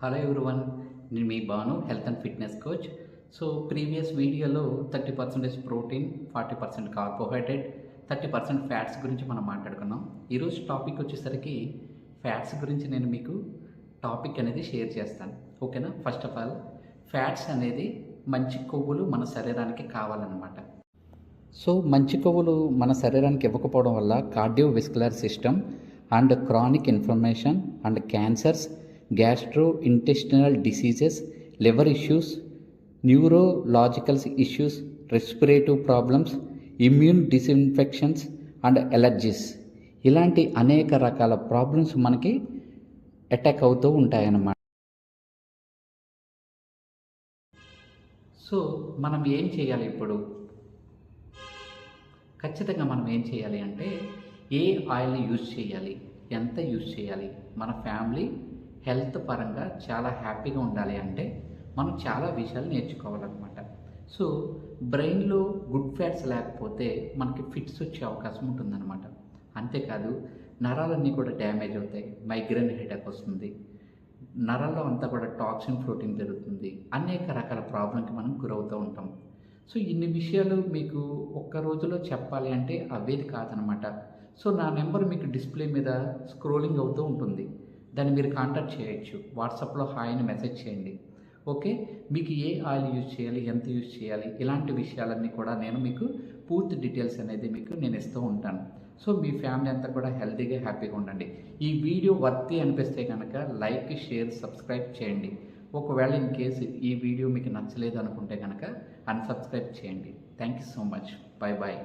Hello everyone, నేను మీ Bhanu, health and fitness coach. So previous వీడియోలో 30% ప్రోటీన్, 40% కార్బోహైడ్రేట్, 30% ఫ్యాట్స్ గురించి మనం మాట్లాడుకున్నాం. ఈరోజు టాపిక్ వచ్చేసరికి ఫ్యాట్స్ గురించి నేను మీకు టాపిక్ అనేది షేర్ చేస్తాను. ఓకేనా? ఫస్ట్ ఆఫ్ ఆల్, ఫ్యాట్స్ అనేది మంచి కొవ్వులు మన శరీరానికి కావాలన్నమాట. సో మంచి కొవ్వులు మన శరీరానికి ఇవ్వకపోవడం వల్ల cardiovascular system and chronic inflammation and cancers, gastrointestinal diseases, liver issues, neurological issues, respirative problems, immune disinfections and allergies, ఇలాంటి అనేక రకాల ప్రాబ్లమ్స్ మనకి అటాక్ అవుతూ ఉంటాయన్నమాట. సో మనం ఏం చేయాలి ఇప్పుడు? ఖచ్చితంగా మనం ఏం చేయాలి అంటే, ఏ ఆయిల్ని యూజ్ చేయాలి, ఎంత యూజ్ చేయాలి, మన ఫ్యామిలీ హెల్త్ పరంగా చాలా హ్యాపీగా ఉండాలి అంటే మనం చాలా విషయాలు నేర్చుకోవాలన్నమాట. సో బ్రెయిన్లో గుడ్ ఫ్యాట్స్ లేకపోతే మనకి ఫిట్స్ వచ్చే అవకాశం ఉంటుందన్నమాట. అంతేకాదు, నరాలన్నీ కూడా డ్యామేజ్ అవుతాయి, మైగ్రేన్ హెడేక్ వస్తుంది, నరాల్లో అంతా కూడా టాక్సిన్ ఫ్లోటింగ్ జరుగుతుంది, అనేక రకాల ప్రాబ్లంకి మనం గురవుతూ ఉంటాం. సో ఇన్ని విషయాలు మీకు ఒక్క రోజులో చెప్పాలి అంటే అవేది కాదనమాట. సో నా నెంబర్ మీకు డిస్ప్లే మీద స్క్రోలింగ్ అవుతూ ఉంటుంది, దాన్ని మీరు కాంటాక్ట్ చేయొచ్చు. వాట్సాప్లో హాయ్ అని మెసేజ్ చేయండి. ఓకే, మీకు ఏ ఆయిల్ యూజ్ చేయాలి, ఎంత యూజ్ చేయాలి, ఇలాంటి విషయాలన్నీ కూడా నేను మీకు పూర్తి డీటెయిల్స్ అనేది మీకు నేను ఇస్తూ ఉంటాను. సో మీ ఫ్యామిలీ అంతా కూడా హెల్తీగా హ్యాపీగా ఉండండి. ఈ వీడియో వర్తి అనిపిస్తే కనుక లైక్, షేర్, సబ్స్క్రైబ్ చేయండి. ఒకవేళ ఇన్ కేసు ఈ వీడియో మీకు నచ్చలేదు అనుకుంటే కనుక అన్సబ్స్క్రైబ్ చేయండి. Thank you so much. Bye bye.